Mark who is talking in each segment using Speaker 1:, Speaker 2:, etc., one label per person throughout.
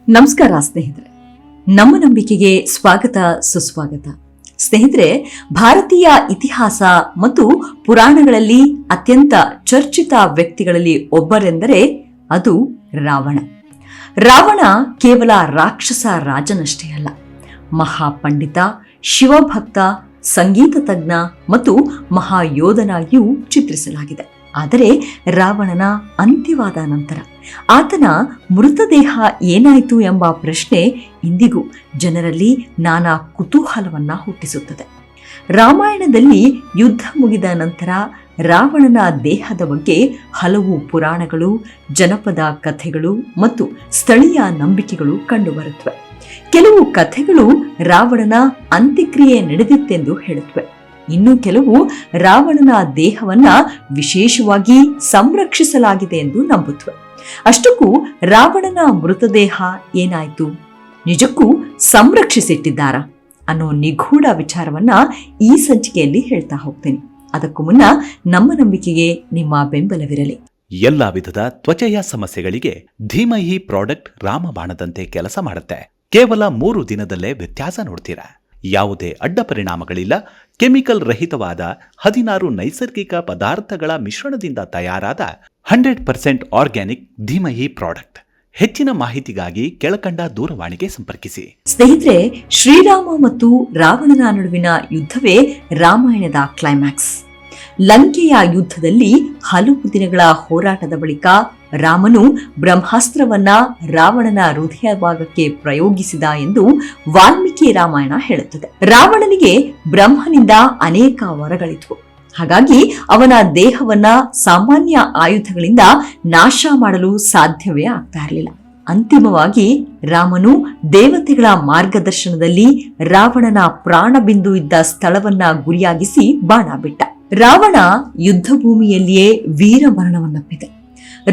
Speaker 1: ನಮಸ್ಕಾರ ಸ್ನೇಹಿತರೆ, ನಮ್ಮ ನಂಬಿಕೆಗೆ ಸ್ವಾಗತ ಸುಸ್ವಾಗತ. ಸ್ನೇಹಿತರೆ, ಭಾರತೀಯ ಇತಿಹಾಸ ಮತ್ತು ಪುರಾಣಗಳಲ್ಲಿ ಅತ್ಯಂತ ಚರ್ಚಿತ ವ್ಯಕ್ತಿಗಳಲ್ಲಿ ಒಬ್ಬರೆಂದರೆ ಅದು ರಾವಣ. ರಾವಣ ಕೇವಲ ರಾಕ್ಷಸ ರಾಜನಷ್ಟೇ ಅಲ್ಲ, ಮಹಾಪಂಡಿತ, ಶಿವಭಕ್ತ, ಸಂಗೀತ ತಜ್ಞ ಮತ್ತು ಮಹಾಯೋಧನಾಗಿಯೂ ಚಿತ್ರಿಸಲಾಗಿದೆ. ಆದರೆ ರಾವಣನ ಅಂತ್ಯವಾದ ನಂತರ ಆತನ ಮೃತದೇಹ ಏನಾಯಿತು ಎಂಬ ಪ್ರಶ್ನೆ ಇಂದಿಗೂ ಜನರಲ್ಲಿ ನಾನಾ ಕುತೂಹಲವನ್ನ ಹುಟ್ಟಿಸುತ್ತದೆ. ರಾಮಾಯಣದಲ್ಲಿ ಯುದ್ಧ ಮುಗಿದ ನಂತರ ರಾವಣನ ದೇಹದ ಬಗ್ಗೆ ಹಲವು ಪುರಾಣಗಳು, ಜನಪದ ಕಥೆಗಳು ಮತ್ತು ಸ್ಥಳೀಯ ನಂಬಿಕೆಗಳು ಕಂಡುಬರುತ್ತವೆ. ಕೆಲವು ಕಥೆಗಳು ರಾವಣನ ಅಂತ್ಯಕ್ರಿಯೆ ನಡೆದಿತ್ತೆಂದು ಹೇಳುತ್ತವೆ. ಇನ್ನು ಕೆಲವು ರಾವಣನ ದೇಹವನ್ನ ವಿಶೇಷವಾಗಿ ಸಂರಕ್ಷಿಸಲಾಗಿದೆ ಎಂದು ನಂಬುತ್ತವೆ. ಅಷ್ಟಕ್ಕೂ ರಾವಣನ ಮೃತದೇಹ ಏನಾಯ್ತು, ನಿಜಕ್ಕೂ ಸಂರಕ್ಷಿಸಿಟ್ಟಿದ್ದಾರಾ ಅನ್ನೋ ನಿಗೂಢ ವಿಚಾರವನ್ನ ಈ ಸಂಚಿಕೆಯಲ್ಲಿ ಹೇಳ್ತಾ ಹೋಗ್ತೇನೆ. ಅದಕ್ಕೂ ಮುನ್ನ ನಮ್ಮ ನಂಬಿಕೆಗೆ ನಿಮ್ಮ ಬೆಂಬಲವಿರಲಿ.
Speaker 2: ಎಲ್ಲಾ ವಿಧದ ತ್ವಚೆಯ ಸಮಸ್ಯೆಗಳಿಗೆ ಧೀಮಹಿ ಪ್ರಾಡಕ್ಟ್ ರಾಮಬಾಣದಂತೆ ಕೆಲಸ ಮಾಡುತ್ತೆ. ಕೇವಲ 3 ದಿನದಲ್ಲೇ ವ್ಯತ್ಯಾಸ ನೋಡ್ತೀರಾ. ಯಾವುದೇ ಅಡ್ಡ ಪರಿಣಾಮಗಳಿಲ್ಲ. ಕೆಮಿಕಲ್ ರಹಿತವಾದ 16 ನೈಸರ್ಗಿಕ ಪದಾರ್ಥಗಳ ಮಿಶ್ರಣದಿಂದ ತಯಾರಾದ 100% ಆರ್ಗ್ಯಾನಿಕ್ ಧೀಮಹಿ ಪ್ರಾಡಕ್ಟ್. ಹೆಚ್ಚಿನ ಮಾಹಿತಿಗಾಗಿ ಕೆಳಕಂಡ ದೂರವಾಣಿಗೆ ಸಂಪರ್ಕಿಸಿ.
Speaker 1: ಸ್ನೇಹಿತರೆ, ಶ್ರೀರಾಮ ಮತ್ತು ರಾವಣನ ನಡುವಿನ ಯುದ್ಧವೇ ರಾಮಾಯಣದ ಕ್ಲೈಮ್ಯಾಕ್ಸ್. ಲಂಕೆಯ ಯುದ್ಧದಲ್ಲಿ ಹಲವು ದಿನಗಳ ಹೋರಾಟದ ಬಳಿಕ ರಾಮನು ಬ್ರಹ್ಮಾಸ್ತ್ರವನ್ನ ರಾವಣನ ಹೃದಯ ಭಾಗಕ್ಕೆ ಪ್ರಯೋಗಿಸಿದ ಎಂದು ವಾಲ್ಮೀಕಿ ರಾಮಾಯಣ ಹೇಳುತ್ತದೆ. ರಾವಣನಿಗೆ ಬ್ರಹ್ಮನಿಂದ ಅನೇಕ ವರಗಳಿದ್ವು. ಹಾಗಾಗಿ ಅವನ ದೇಹವನ್ನ ಸಾಮಾನ್ಯ ಆಯುಧಗಳಿಂದ ನಾಶ ಮಾಡಲು ಸಾಧ್ಯವೇ ಆಗ್ತಾ ಇರಲಿಲ್ಲ. ಅಂತಿಮವಾಗಿ ರಾಮನು ದೇವತೆಗಳ ಮಾರ್ಗದರ್ಶನದಲ್ಲಿ ರಾವಣನ ಪ್ರಾಣ ಬಿಂದು ಇದ್ದ ಸ್ಥಳವನ್ನ ಗುರಿಯಾಗಿಸಿ ಬಾಣ ಬಿಟ್ಟ. ರಾವಣ ಯುದ್ಧ ಭೂಮಿಯಲ್ಲಿಯೇ ವೀರ ಮರಣವನ್ನಪ್ಪಿದೆ.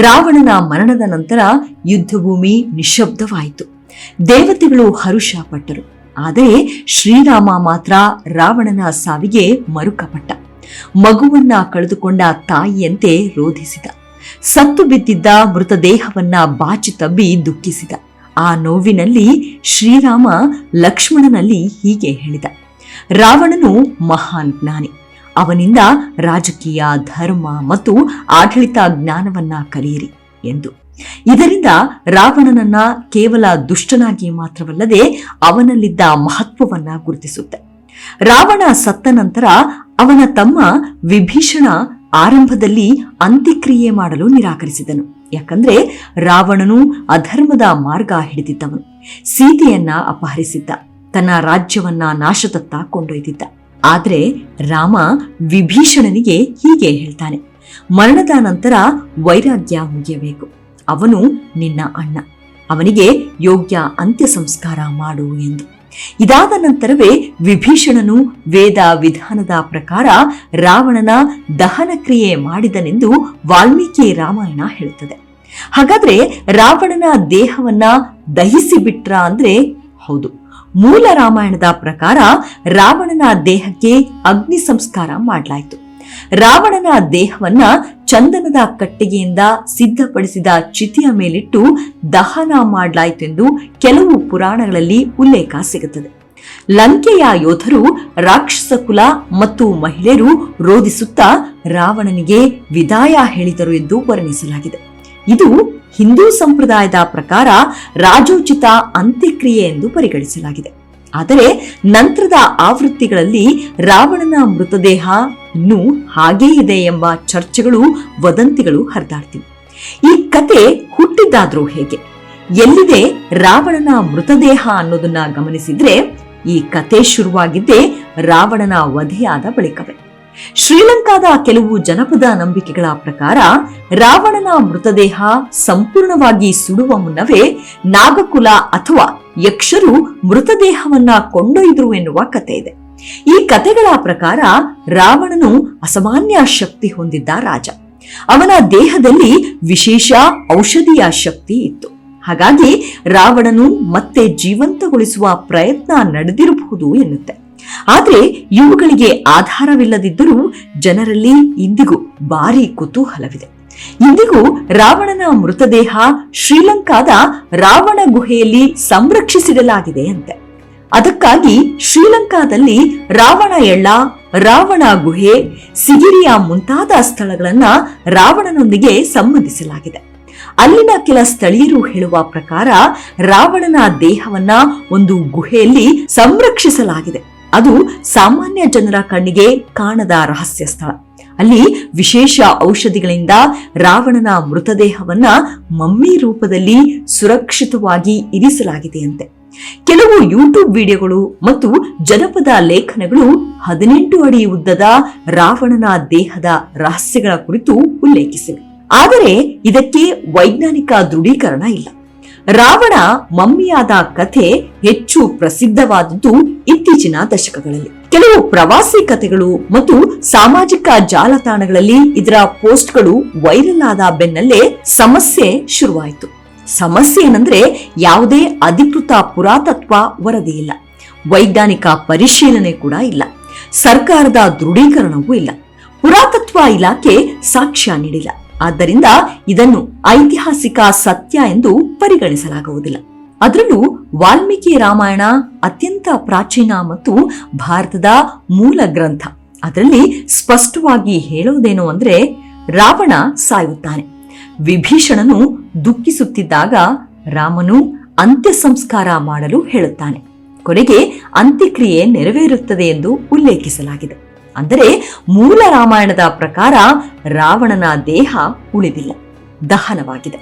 Speaker 1: ರಾವಣನ ಮರಣದ ನಂತರ ಯುದ್ಧ ಭೂಮಿ ನಿಶ್ಶಬ್ದವಾಯಿತು. ದೇವತೆಗಳು ಹರುಷ ಪಟ್ಟರು. ಆದರೆ ಶ್ರೀರಾಮ ಮಾತ್ರ ರಾವಣನ ಸಾವಿಗೆ ಮರುಕಪಟ್ಟ. ಮಗುವನ್ನ ಕಳೆದುಕೊಂಡ ತಾಯಿಯಂತೆ ರೋಧಿಸಿದ. ಸತ್ತು ಬಿದ್ದಿದ್ದ ಮೃತದೇಹವನ್ನ ಬಾಚಿ ತಬ್ಬಿ ದುಃಖಿಸಿದ. ಆ ನೋವಿನಲ್ಲಿ ಶ್ರೀರಾಮ ಲಕ್ಷ್ಮಣನಲ್ಲಿ ಹೀಗೆ ಹೇಳಿದ: ರಾವಣನು ಮಹಾನ್ ಜ್ಞಾನಿ. ಅವನಿಂದ ರಾಜಕೀಯ, ಧರ್ಮ ಮತ್ತು ಆಡಳಿತ ಜ್ಞಾನವನ್ನ ಕಲಿಯಿರಿ ಎಂದು. ಇದರಿಂದ ರಾವಣನನ್ನ ಕೇವಲ ದುಷ್ಟನಾಗಿ ಮಾತ್ರವಲ್ಲದೆ ಅವನಲ್ಲಿದ್ದ ಮಹತ್ವವನ್ನ ಗುರುತಿಸುತ್ತೆ. ರಾವಣ ಸತ್ತ ನಂತರ ಅವನ ತಮ್ಮ ವಿಭೀಷಣ ಆರಂಭದಲ್ಲಿ ಅಂತ್ಯಕ್ರಿಯೆ ಮಾಡಲು ನಿರಾಕರಿಸಿದನು. ಯಾಕಂದ್ರೆ ರಾವಣನು ಅಧರ್ಮದ ಮಾರ್ಗ ಹಿಡಿದಿದ್ದವನು. ಸೀತೆಯನ್ನ ಅಪಹರಿಸಿದ್ದ, ತನ್ನ ರಾಜ್ಯವನ್ನ ನಾಶದತ್ತ ಕೊಂಡೊಯ್ದಿದ್ದ. ಆದ್ರೆ ರಾಮ ವಿಭೀಷಣನಿಗೆ ಹೀಗೆ ಹೇಳ್ತಾನೆ: ಮರಣದ ನಂತರ ವೈರಾಗ್ಯ ಮುಗಿಯಬೇಕು. ಅವನು ನಿನ್ನ ಅಣ್ಣ, ಅವನಿಗೆ ಯೋಗ್ಯ ಅಂತ್ಯ ಸಂಸ್ಕಾರ ಮಾಡು ಎಂದು. ಇದಾದ ನಂತರವೇ ವಿಭೀಷಣನು ವೇದ ವಿಧಾನದ ಪ್ರಕಾರ ರಾವಣನ ದಹನ ಕ್ರಿಯೆ ಮಾಡಿದನೆಂದು ವಾಲ್ಮೀಕಿ ರಾಮಾಯಣ ಹೇಳುತ್ತದೆ. ಹಾಗಾದ್ರೆ ರಾವಣನ ದೇಹವನ್ನ ದಹಿಸಿ ಬಿಟ್ರ ಅಂದ್ರೆ ಹೌದು. ಮೂಲ ರಾಮಾಯಣದ ಪ್ರಕಾರ ರಾವಣನ ದೇಹಕ್ಕೆ ಅಗ್ನಿ ಸಂಸ್ಕಾರ ಮಾಡಲಾಯಿತು. ರಾವಣನ ದೇಹವನ್ನ ಚಂದನದ ಕಟ್ಟಿಗೆಯಿಂದ ಸಿದ್ಧಪಡಿಸಿದ ಚಿತೆಯ ಮೇಲಿಟ್ಟು ದಹನ ಮಾಡಲಾಯಿತೆಂದು ಕೆಲವು ಪುರಾಣಗಳಲ್ಲಿ ಉಲ್ಲೇಖ ಸಿಗುತ್ತದೆ. ಲಂಕೆಯ ಯೋಧರು, ರಾಕ್ಷಸ ಕುಲ ಮತ್ತು ಮಹಿಳೆಯರು ರೋಧಿಸುತ್ತಾ ರಾವಣನಿಗೆ ವಿದಾಯ ಹೇಳಿದರು ಎಂದು ವರ್ಣಿಸಲಾಗಿದೆ. ಇದು ಹಿಂದೂ ಸಂಪ್ರದಾಯದ ಪ್ರಕಾರ ರಾಜೋಚಿತ ಅಂತ್ಯಕ್ರಿಯೆ ಎಂದು ಪರಿಗಣಿಸಲಾಗಿದೆ. ಆದರೆ ನಂತರದ ಆವೃತ್ತಿಗಳಲ್ಲಿ ರಾವಣನ ಮೃತದೇಹ ಇನ್ನೂ ಹಾಗೇ ಇದೆ ಎಂಬ ಚರ್ಚೆಗಳು, ವದಂತಿಗಳು ಹರಿದಾಡ್ತಿವೆ. ಈ ಕತೆ ಹುಟ್ಟಿದ್ದಾದ್ರೂ ಹೇಗೆ, ಎಲ್ಲಿದೆ ರಾವಣನ ಮೃತದೇಹ ಅನ್ನೋದನ್ನ ಗಮನಿಸಿದ್ರೆ ಈ ಕತೆ ಶುರುವಾಗಿದ್ದೇ ರಾವಣನ ವಧೆಯಾದ ಬಳಿಕವೇ. ಶ್ರೀಲಂಕಾದ ಕೆಲವು ಜನಪದ ನಂಬಿಕೆಗಳ ಪ್ರಕಾರ ರಾವಣನ ಮೃತದೇಹ ಸಂಪೂರ್ಣವಾಗಿ ಸುಡುವ ಮುನ್ನವೇ ನಾಗಕುಲ ಅಥವಾ ಯಕ್ಷರು ಮೃತದೇಹವನ್ನ ಕೊಂಡೊಯ್ದರು ಎನ್ನುವ ಕತೆ ಇದೆ. ಈ ಕತೆಗಳ ಪ್ರಕಾರ ರಾವಣನು ಅಸಾಮಾನ್ಯ ಶಕ್ತಿ ಹೊಂದಿದ್ದ ರಾಜ. ಅವನ ದೇಹದಲ್ಲಿ ವಿಶೇಷ ಔಷಧೀಯ ಶಕ್ತಿ ಇತ್ತು. ಹಾಗಾಗಿ ರಾವಣನು ಮತ್ತೆ ಜೀವಂತಗೊಳಿಸುವ ಪ್ರಯತ್ನ ನಡೆದಿರಬಹುದು ಎನ್ನುತ್ತೆ. ಆದ್ರೆ ಇವುಗಳಿಗೆ ಆಧಾರವಿಲ್ಲದಿದ್ದರೂ ಜನರಲ್ಲಿ ಇಂದಿಗೂ ಭಾರಿ ಕುತೂಹಲವಿದೆ. ಇಂದಿಗೂ ರಾವಣನ ಮೃತದೇಹ ಶ್ರೀಲಂಕಾದ ರಾವಣ ಗುಹೆಯಲ್ಲಿ ಸಂರಕ್ಷಿಸಿಡಲಾಗಿದೆ ಅಂತೆ. ಅದಕ್ಕಾಗಿ ಶ್ರೀಲಂಕಾದಲ್ಲಿ ರಾವಣ ಎಳ್ಳ, ರಾವಣ ಗುಹೆ, ಸಿಗಿರಿಯ ಮುಂತಾದ ಸ್ಥಳಗಳನ್ನ ರಾವಣನೊಂದಿಗೆ ಸಂಬಂಧಿಸಲಾಗಿದೆ. ಅಲ್ಲಿನ ಕೆಲ ಸ್ಥಳೀಯರು ಹೇಳುವ ಪ್ರಕಾರ ರಾವಣನ ದೇಹವನ್ನ ಒಂದು ಗುಹೆಯಲ್ಲಿ ಸಂರಕ್ಷಿಸಲಾಗಿದೆ. ಅದು ಸಾಮಾನ್ಯ ಜನರ ಕಣ್ಣಿಗೆ ಕಾಣದ ರಹಸ್ಯ ಸ್ಥಳ. ಅಲ್ಲಿ ವಿಶೇಷ ಔಷಧಿಗಳಿಂದ ರಾವಣನ ಮೃತದೇಹವನ್ನ ಮಮ್ಮಿ ರೂಪದಲ್ಲಿ ಸುರಕ್ಷಿತವಾಗಿ ಇರಿಸಲಾಗಿದೆಯಂತೆ. ಕೆಲವು ಯೂಟ್ಯೂಬ್ ವಿಡಿಯೋಗಳು ಮತ್ತು ಜನಪದ ಲೇಖನಗಳು 18 ಅಡಿ ಉದ್ದದ ರಾವಣನ ದೇಹದ ರಹಸ್ಯಗಳ ಕುರಿತು ಉಲ್ಲೇಖಿಸಿವೆ. ಆದರೆ ಇದಕ್ಕೆ ವೈಜ್ಞಾನಿಕ ದೃಢೀಕರಣ ಇಲ್ಲ. ರಾವಣ ಮಮ್ಮಿಯಾದ ಕಥೆ ಹೆಚ್ಚು ಪ್ರಸಿದ್ಧವಾದದ್ದು ಇತ್ತೀಚಿನ ದಶಕಗಳಲ್ಲಿ. ಕೆಲವು ಪ್ರವಾಸಿ ಕಥೆಗಳು ಮತ್ತು ಸಾಮಾಜಿಕ ಜಾಲತಾಣಗಳಲ್ಲಿ ಇದರ ಪೋಸ್ಟ್ಗಳು ವೈರಲ್ ಆದ ಬೆನ್ನಲ್ಲೇ ಸಮಸ್ಯೆ ಶುರುವಾಯಿತು. ಸಮಸ್ಯೆ ಏನಂದ್ರೆ ಯಾವುದೇ ಅಧಿಕೃತ ಪುರಾತತ್ವ ವರದಿ ಇಲ್ಲ, ವೈಜ್ಞಾನಿಕ ಪರಿಶೀಲನೆ ಕೂಡ ಇಲ್ಲ, ಸರ್ಕಾರದ ದೃಢೀಕರಣವೂ ಇಲ್ಲ, ಪುರಾತತ್ವ ಇಲಾಖೆ ಸಾಕ್ಷ್ಯ ನೀಡಿಲ್ಲ. ಆದ್ದರಿಂದ ಇದನ್ನು ಐತಿಹಾಸಿಕ ಸತ್ಯ ಎಂದು ಪರಿಗಣಿಸಲಾಗುವುದಿಲ್ಲ. ಅದರಲ್ಲೂ ವಾಲ್ಮೀಕಿ ರಾಮಾಯಣ ಅತ್ಯಂತ ಪ್ರಾಚೀನ ಮತ್ತು ಭಾರತದ ಮೂಲ ಗ್ರಂಥ. ಅದರಲ್ಲಿ ಸ್ಪಷ್ಟವಾಗಿ ಹೇಳೋದೇನು ಅಂದ್ರೆ ರಾವಣ ಸಾಯುತ್ತಾನೆ. ವಿಭೀಷಣನು ದುಃಖಿಸುತ್ತಿದ್ದಾಗ ರಾಮನು ಅಂತ್ಯ ಸಂಸ್ಕಾರ ಮಾಡಲು ಹೇಳುತ್ತಾನೆ. ಕೊನೆಗೆ ಅಂತ್ಯಕ್ರಿಯೆ ನೆರವೇರುತ್ತದೆ ಎಂದು ಉಲ್ಲೇಖಿಸಲಾಗಿದೆ. ಅಂದರೆ ಮೂಲ ರಾಮಾಯಣದ ಪ್ರಕಾರ ರಾವಣನ ದೇಹ ಉಳಿದಿಲ್ಲ, ದಹನವಾಗಿದೆ.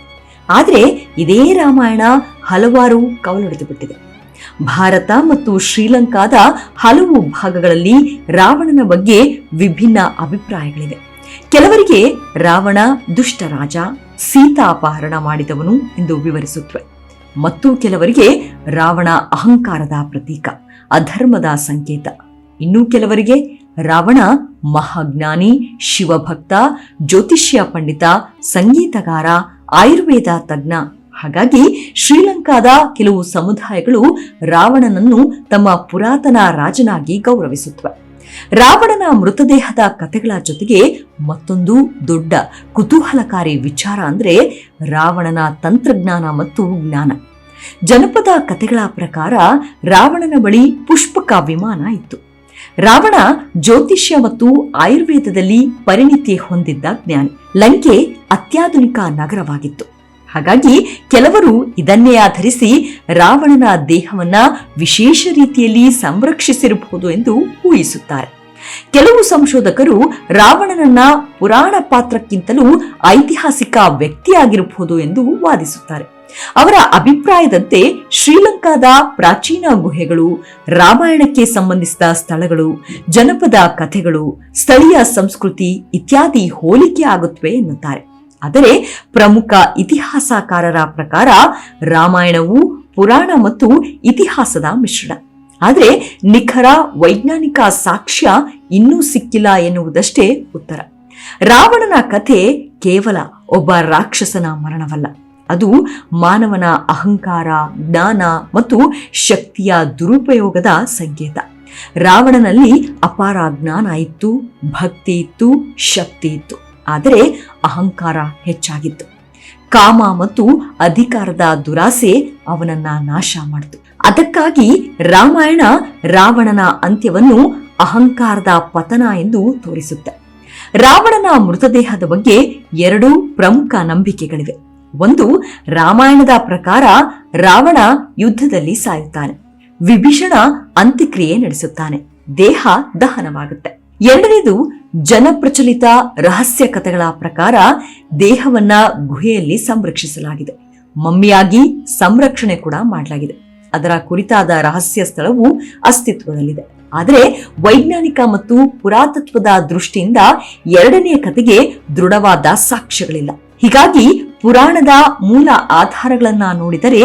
Speaker 1: ಆದರೆ ಇದೇ ರಾಮಾಯಣ ಹಲವಾರು ಕವಲೊಡೆದು ಬಿಟ್ಟಿದೆ. ಭಾರತ ಮತ್ತು ಶ್ರೀಲಂಕಾದ ಹಲವು ಭಾಗಗಳಲ್ಲಿ ರಾವಣನ ಬಗ್ಗೆ ವಿಭಿನ್ನ ಅಭಿಪ್ರಾಯಗಳಿವೆ. ಕೆಲವರಿಗೆ ರಾವಣ ದುಷ್ಟ ರಾಜ, ಸೀತಾ ಅಪಹರಣ ಮಾಡಿದವನು ಎಂದು ವಿವರಿಸುತ್ತವೆ. ಮತ್ತು ಕೆಲವರಿಗೆ ರಾವಣ ಅಹಂಕಾರದ ಪ್ರತೀಕ, ಅಧರ್ಮದ ಸಂಕೇತ. ಇನ್ನೂ ಕೆಲವರಿಗೆ ರಾವಣ ಮಹಾಜ್ಞಾನಿ, ಶಿವಭಕ್ತ, ಜ್ಯೋತಿಷ್ಯ ಪಂಡಿತ, ಸಂಗೀತಗಾರ, ಆಯುರ್ವೇದ ತಜ್ಞ. ಹಾಗಾಗಿ ಶ್ರೀಲಂಕಾದ ಕೆಲವು ಸಮುದಾಯಗಳು ರಾವಣನನ್ನು ತಮ್ಮ ಪುರಾತನ ರಾಜನಾಗಿ ಗೌರವಿಸುತ್ತವೆ. ರಾವಣನ ಮೃತದೇಹದ ಕಥೆಗಳ ಜೊತೆಗೆ ಮತ್ತೊಂದು ದೊಡ್ಡ ಕುತೂಹಲಕಾರಿ ವಿಚಾರ ಅಂದ್ರೆ ರಾವಣನ ತಂತ್ರಜ್ಞಾನ ಮತ್ತು ಜ್ಞಾನ. ಜನಪದ ಕಥೆಗಳ ಪ್ರಕಾರ ರಾವಣನ ಬಳಿ ಪುಷ್ಪಕ ವಿಮಾನ ಇತ್ತು. ರಾವಣ ಜ್ಯೋತಿಷ್ಯ ಮತ್ತು ಆಯುರ್ವೇದದಲ್ಲಿ ಪರಿಣಿತಿ ಹೊಂದಿದ್ದ ಜ್ಞಾನಿ. ಲಂಕೆ ಅತ್ಯಾಧುನಿಕ ನಗರವಾಗಿತ್ತು. ಹಾಗಾಗಿ ಕೆಲವರು ಇದನ್ನೇ ಆಧರಿಸಿ ರಾವಣನ ದೇಹವನ್ನ ವಿಶೇಷ ರೀತಿಯಲ್ಲಿ ಸಂರಕ್ಷಿಸಿರಬಹುದು ಎಂದು ಊಹಿಸುತ್ತಾರೆ. ಕೆಲವು ಸಂಶೋಧಕರು ರಾವಣನನ್ನ ಪುರಾಣ ಪಾತ್ರಕ್ಕಿಂತಲೂ ಐತಿಹಾಸಿಕ ವ್ಯಕ್ತಿಯಾಗಿರಬಹುದು ಎಂದು ವಾದಿಸುತ್ತಾರೆ. ಅವರ ಅಭಿಪ್ರಾಯದಂತೆ ಶ್ರೀಲಂಕಾದ ಪ್ರಾಚೀನ ಗುಹೆಗಳು, ರಾಮಾಯಣಕ್ಕೆ ಸಂಬಂಧಿಸಿದ ಸ್ಥಳಗಳು, ಜನಪದ ಕಥೆಗಳು, ಸ್ಥಳೀಯ ಸಂಸ್ಕೃತಿ ಇತ್ಯಾದಿ ಹೋಲಿಕೆ ಆಗುತ್ತವೆ ಎನ್ನುತ್ತಾರೆ. ಆದರೆ ಪ್ರಮುಖ ಇತಿಹಾಸಕಾರರ ಪ್ರಕಾರ ರಾಮಾಯಣವು ಪುರಾಣ ಮತ್ತು ಇತಿಹಾಸದ ಮಿಶ್ರಣ. ಆದರೆ ನಿಖರ ವೈಜ್ಞಾನಿಕ ಸಾಕ್ಷ್ಯ ಇನ್ನೂ ಸಿಕ್ಕಿಲ್ಲ ಎನ್ನುವುದಷ್ಟೇ ಉತ್ತರ. ರಾವಣನ ಕಥೆ ಕೇವಲ ಒಬ್ಬ ರಾಕ್ಷಸನ ಮರಣವಲ್ಲ, ಅದು ಮಾನವನ ಅಹಂಕಾರ, ಜ್ಞಾನ ಮತ್ತು ಶಕ್ತಿಯ ದುರುಪಯೋಗದ ಸಂಕೇತ. ರಾವಣನಲ್ಲಿ ಅಪಾರ ಜ್ಞಾನ ಇತ್ತು, ಭಕ್ತಿ ಇತ್ತು, ಶಕ್ತಿ ಇತ್ತು. ಆದರೆ ಅಹಂಕಾರ ಹೆಚ್ಚಾಗಿತ್ತು. ಕಾಮ ಮತ್ತು ಅಧಿಕಾರದ ದುರಾಸೆ ಅವನನ್ನ ನಾಶ ಮಾಡಿತು. ಅದಕ್ಕಾಗಿ ರಾಮಾಯಣ ರಾವಣನ ಅಂತ್ಯವನ್ನು ಅಹಂಕಾರದ ಪತನ ಎಂದು ತೋರಿಸುತ್ತೆ. ರಾವಣನ ಮೃತದೇಹದ ಬಗ್ಗೆ 2 ಪ್ರಮುಖ ನಂಬಿಕೆಗಳಿವೆ. ಒಂದು, ರಾಮಾಯಣದ ಪ್ರಕಾರ ರಾವಣ ಯುದ್ಧದಲ್ಲಿ ಸಾಯುತ್ತಾನೆ, ವಿಭೀಷಣ ಅಂತ್ಯಕ್ರಿಯೆ ನಡೆಸುತ್ತಾನೆ, ದೇಹ ದಹನವಾಗುತ್ತೆ. ಎರಡನೇದು, ಜನಪ್ರಚಲಿತ ರಹಸ್ಯ ಕಥೆಗಳ ಪ್ರಕಾರ ದೇಹವನ್ನ ಗುಹೆಯಲ್ಲಿ ಸಂರಕ್ಷಿಸಲಾಗಿದೆ, ಮಮ್ಮಿಯಾಗಿ ಸಂರಕ್ಷಣೆ ಕೂಡ ಮಾಡಲಾಗಿದೆ. ಅದರ ಕುರಿತಾದ ರಹಸ್ಯ ಸ್ಥಳವು ಅಸ್ತಿತ್ವದಲ್ಲಿದೆ. ಆದರೆ ವೈಜ್ಞಾನಿಕ ಮತ್ತು ಪುರಾತತ್ವದ ದೃಷ್ಟಿಯಿಂದ ಎರಡನೆಯ ಕಥೆಗೆ ದೃಢವಾದ ಸಾಕ್ಷ್ಯಗಳಿಲ್ಲ. ಹೀಗಾಗಿ ಪುರಾಣದ ಮೂಲ ಆಧಾರಗಳನ್ನ ನೋಡಿದರೆ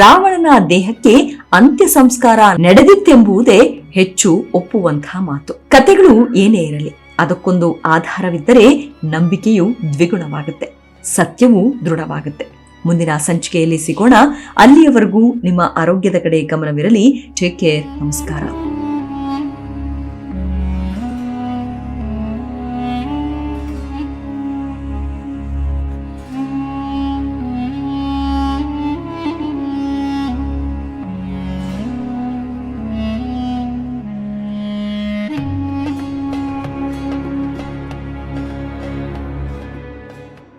Speaker 1: ರಾವಣನ ದೇಹಕ್ಕೆ ಅಂತ್ಯ ಸಂಸ್ಕಾರ ನಡೆದಿತ್ತೆಂಬುದೇ ಹೆಚ್ಚು ಒಪ್ಪುವಂತಹ ಮಾತು. ಕಥೆಗಳು ಏನೇ ಇರಲಿ, ಅದಕ್ಕೊಂದು ಆಧಾರವಿದ್ದರೆ ನಂಬಿಕೆಯು ದ್ವಿಗುಣವಾಗುತ್ತೆ, ಸತ್ಯವೂ ದೃಢವಾಗುತ್ತೆ. ಮುಂದಿನ ಸಂಚಿಕೆಯಲ್ಲಿ ಸಿಗೋಣ. ಅಲ್ಲಿಯವರೆಗೂ ನಿಮ್ಮ ಆರೋಗ್ಯದ ಕಡೆ ಗಮನವಿರಲಿ. Take care. ನಮಸ್ಕಾರ.